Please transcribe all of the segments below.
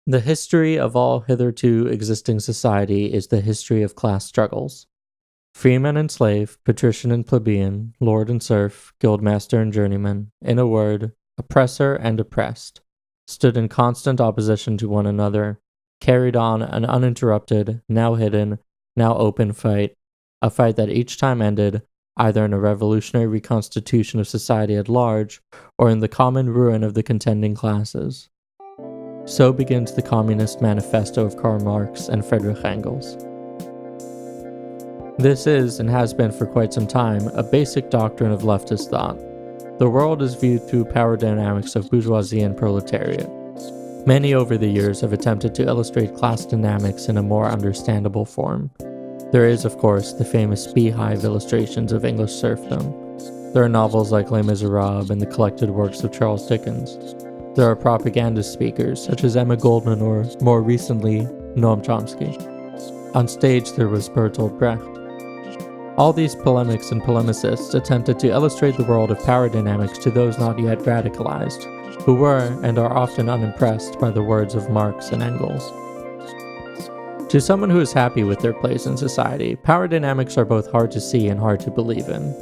The history of all hitherto existing society is the history of class struggles. Freeman and slave, patrician and plebeian, lord and serf, guildmaster and journeyman, in a word, oppressor and oppressed, stood in constant opposition to one another, carried on an uninterrupted, now hidden, now open fight, a fight that each time ended either in a revolutionary reconstitution of society at large or in the common ruin of the contending classes. So begins the Communist Manifesto of Karl Marx and Friedrich Engels. This is, and has been for quite some time, a basic doctrine of leftist thought. The world is viewed through power dynamics of bourgeoisie and proletariat. Many over the years have attempted to illustrate class dynamics in a more understandable form. There is, of course, the famous beehive illustrations of English serfdom. There are novels like Les Miserables and the collected works of Charles Dickens. There are propagandist speakers such as Emma Goldman or, more recently, Noam Chomsky. On stage there was Bertolt Brecht. All these polemics and polemicists attempted to illustrate the world of power dynamics to those not yet radicalized, who were and are often unimpressed by the words of Marx and Engels. To someone who is happy with their place in society, power dynamics are both hard to see and hard to believe in.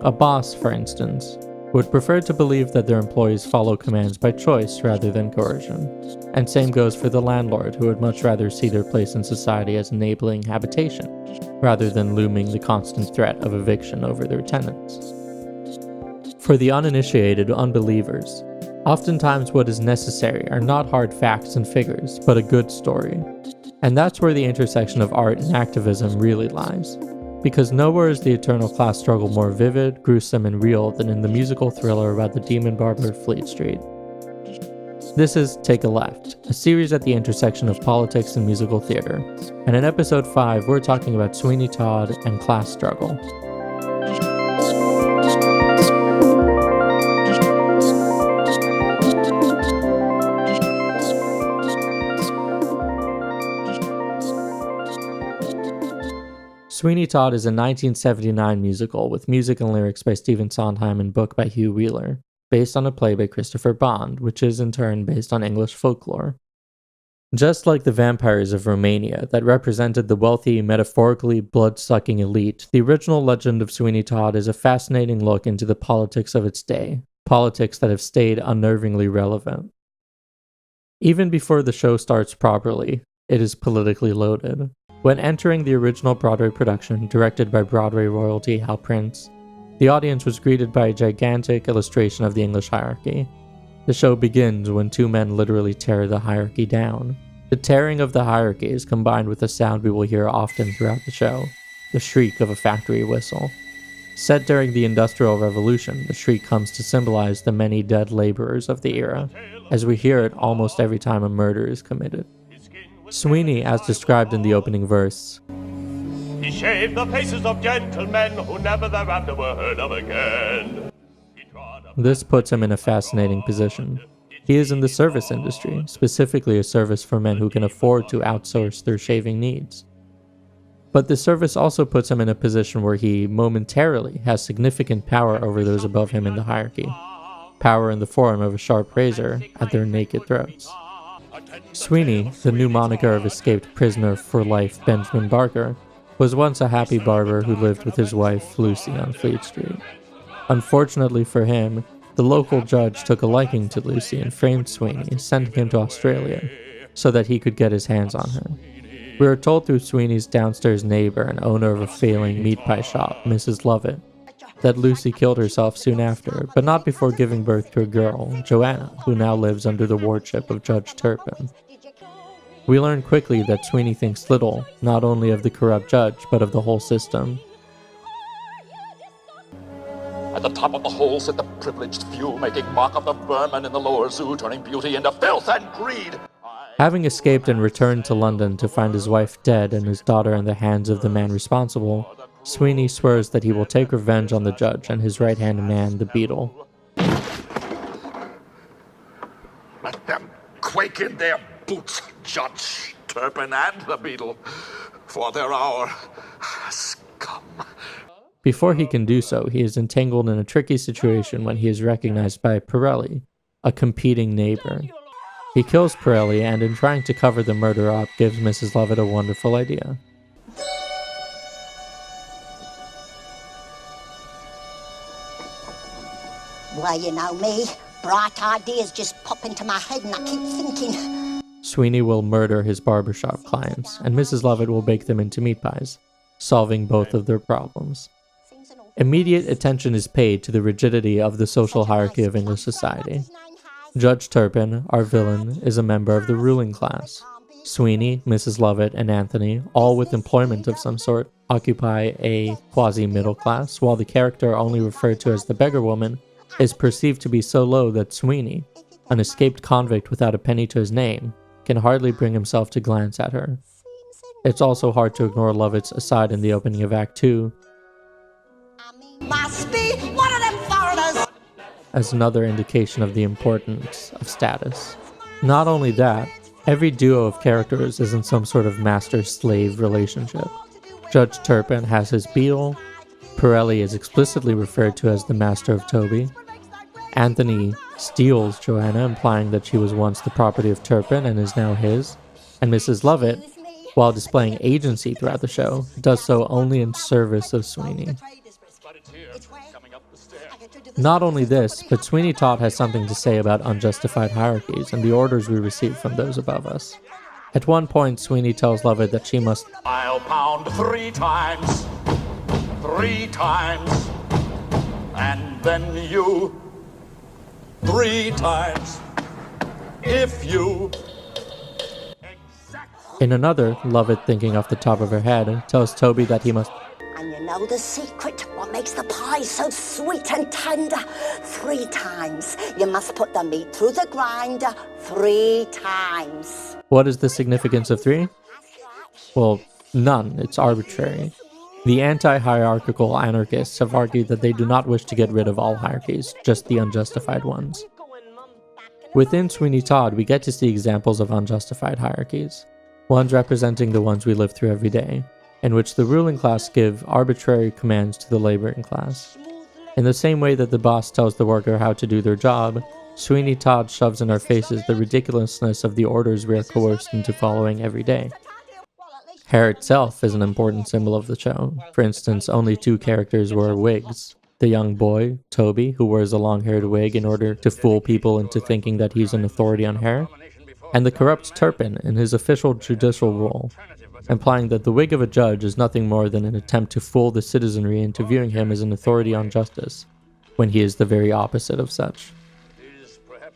A boss, for instance, would prefer to believe that their employees follow commands by choice rather than coercion. And same goes for the landlord, who would much rather see their place in society as enabling habitation, rather than looming the constant threat of eviction over their tenants. For the uninitiated unbelievers, oftentimes what is necessary are not hard facts and figures, but a good story. And that's where the intersection of art and activism really lies. Because nowhere is the eternal class struggle more vivid, gruesome, and real than in the musical thriller about the demon barber of Fleet Street. This is Take a Left, a series at the intersection of politics and musical theater, and in episode 5 we're talking about Sweeney Todd and class struggle. Sweeney Todd is a 1979 musical with music and lyrics by Stephen Sondheim and book by Hugh Wheeler, based on a play by Christopher Bond, which is in turn based on English folklore. Just like the vampires of Romania that represented the wealthy, metaphorically blood-sucking elite, the original legend of Sweeney Todd is a fascinating look into the politics of its day, politics that have stayed unnervingly relevant. Even before the show starts properly, it is politically loaded. When entering the original Broadway production, directed by Broadway royalty Hal Prince, the audience was greeted by a gigantic illustration of the English hierarchy. The show begins when two men literally tear the hierarchy down. The tearing of the hierarchy is combined with a sound we will hear often throughout the show, the shriek of a factory whistle. Set during the Industrial Revolution, the shriek comes to symbolize the many dead laborers of the era, as we hear it almost every time a murder is committed. Sweeney, as described in the opening verse, he shaved the faces of gentlemen who never thereafter were heard of again. This puts him in a fascinating position. He is in the service industry, specifically a service for men who can afford to outsource their shaving needs. But the service also puts him in a position where he, momentarily, has significant power over those above him in the hierarchy. Power in the form of a sharp razor at their naked throats. Sweeney, the new moniker of escaped prisoner for life Benjamin Barker, was once a happy barber who lived with his wife Lucy on Fleet Street. Unfortunately for him, the local judge took a liking to Lucy and framed Sweeney, sending him to Australia so that he could get his hands on her. We are told through Sweeney's downstairs neighbor and owner of a failing meat pie shop, Mrs. Lovett, that Lucy killed herself soon after, but not before giving birth to a girl, Joanna, who now lives under the wardship of Judge Turpin. We learn quickly that Sweeney thinks little, not only of the corrupt judge, but of the whole system. At the top of the hole sit the privileged few, making mock of the vermin in the lower zoo, turning beauty into filth and greed. Having escaped and returned to London to find his wife dead and his daughter in the hands of the man responsible, Sweeney swears that he will take revenge on the judge and his right-hand man, the Beadle. Let them quake in their boots, Judge Turpin and the Beadle, for they're our scum. Before he can do so, he is entangled in a tricky situation when he is recognized by Pirelli, a competing neighbor. He kills Pirelli, and in trying to cover the murder up, gives Mrs. Lovett a wonderful idea. Well, you know me, bright ideas just pop into my head and I keep thinking. Sweeney will murder his barbershop clients, and Mrs. Lovett will bake them into meat pies, solving both of their problems. Immediate attention is paid to the rigidity of the social hierarchy of English society. Judge Turpin, our villain, is a member of the ruling class. Sweeney, Mrs. Lovett, and Anthony, all with employment of some sort, occupy a quasi-middle class, while the character only referred to as the beggar woman is perceived to be so low that Sweeney, an escaped convict without a penny to his name, can hardly bring himself to glance at her. It's also hard to ignore Lovett's aside in the opening of Act 2 Must be one of them foreigners. as another indication of the importance of status. Not only that, every duo of characters is in some sort of master-slave relationship. Judge Turpin has his beadle, Pirelli is explicitly referred to as the master of Toby, Anthony steals Joanna, implying that she was once the property of Turpin and is now his, and Mrs. Lovett, while displaying agency throughout the show, does so only in service of Sweeney. Not only this, but Sweeney Todd has something to say about unjustified hierarchies and the orders we receive from those above us. At one point, Sweeney tells Lovett that she must I'll pound 3 times. 3 times. And then you 3 times. If you... In another, Lovett, thinking off the top of her head, tells Toby that he must And you know the secret, what makes the pie so sweet and tender? 3 times. You must put the meat through the grinder 3 times. What is the significance of 3? Well, none. It's arbitrary. The anti-hierarchical anarchists have argued that they do not wish to get rid of all hierarchies, just the unjustified ones. Within Sweeney Todd, we get to see examples of unjustified hierarchies, ones representing the ones we live through every day, in which the ruling class give arbitrary commands to the laboring class. In the same way that the boss tells the worker how to do their job, Sweeney Todd shoves in our faces the ridiculousness of the orders we are coerced into following every day. Hair itself is an important symbol of the show. For instance, only 2 characters wear wigs. The young boy, Toby, who wears a long-haired wig in order to fool people into thinking that he's an authority on hair, and the corrupt Turpin in his official judicial role, implying that the wig of a judge is nothing more than an attempt to fool the citizenry into viewing him as an authority on justice, when he is the very opposite of such.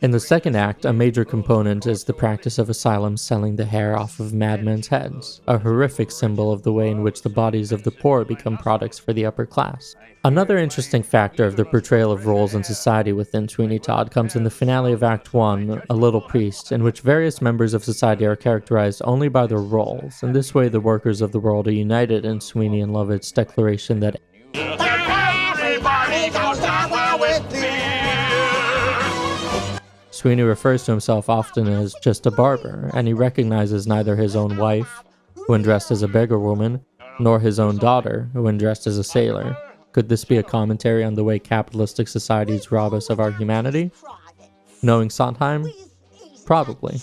In the second act, a major component is the practice of asylums selling the hair off of madmen's heads, a horrific symbol of the way in which the bodies of the poor become products for the upper class. Another interesting factor of the portrayal of roles in society within Sweeney Todd comes in the finale of Act 1, A Little Priest, in which various members of society are characterized only by their roles. In this way, the workers of the world are united in Sweeney and Lovett's declaration that Everybody goes down well with beer. Sweeney refers to himself often as just a barber, and he recognizes neither his own wife, when dressed as a beggar woman, nor his own daughter, when dressed as a sailor. Could this be a commentary on the way capitalistic societies rob us of our humanity? Knowing Sondheim? Probably.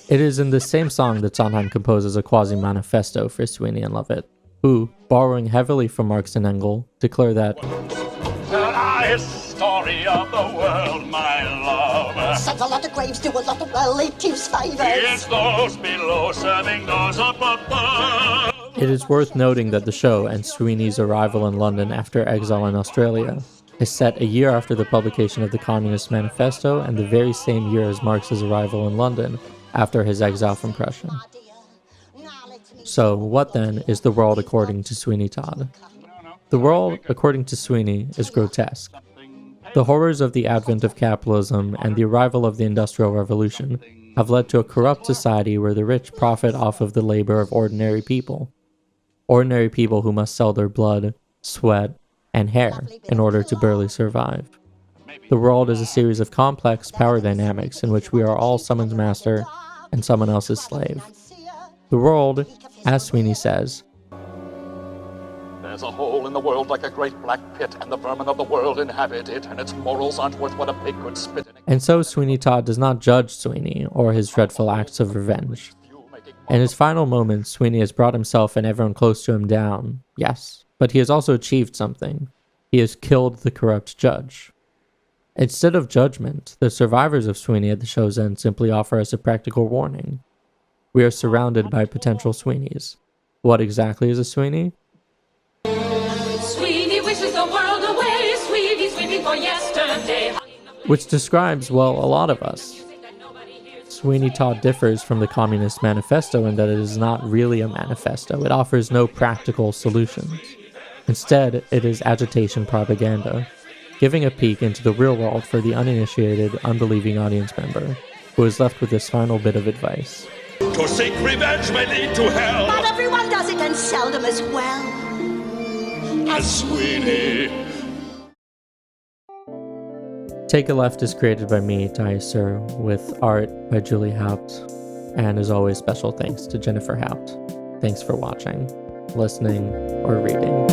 It is in this same song that Sondheim composes a quasi-manifesto for Sweeney and Lovett, who, borrowing heavily from Marx and Engels, declare that The story of the world, my love. Sends a lot of graves, do a lot of relatives' favours. It's those below serving those up above. it is worth noting that the show and Sweeney's arrival in London after exile in Australia is set a year after the publication of the Communist Manifesto and the very same year as Marx's arrival in London after his exile from Prussia. So, what then is the world according to Sweeney Todd? The world, according to Sweeney, is grotesque. The horrors of the advent of capitalism and the arrival of the Industrial Revolution have led to a corrupt society where the rich profit off of the labor of ordinary people. Ordinary people who must sell their blood, sweat, and hair in order to barely survive. The world is a series of complex power dynamics in which we are all someone's master and someone else's slave. The world, as Sweeney says, There's a hole in the world like a great black pit, and the vermin of the world inhabit it, and its morals aren't worth what a pig could spit in. And so Sweeney Todd does not judge Sweeney or his dreadful acts of revenge. In his final moments, Sweeney has brought himself and everyone close to him down, yes, but he has also achieved something. He has killed the corrupt judge. Instead of judgment, the survivors of Sweeney at the show's end simply offer us a practical warning. We are surrounded by potential Sweeneys. What exactly is a Sweeney? Sweeney wishes the world away, Sweeney sweeping for yesterday. Which describes, well, a lot of us. Sweeney Todd differs from the Communist Manifesto in that it is not really a manifesto. It offers no practical solutions. Instead, it is agitation propaganda, giving a peek into the real world for the uninitiated, unbelieving audience member, who is left with this final bit of advice. To seek revenge may lead to hell. Not everyone does it, and seldom as well. As Sweeney. Take a Left is created by me, TaL, with art by Julie Haupt, and as always, special thanks to Jennifer Haupt. Thanks for watching, listening, or reading.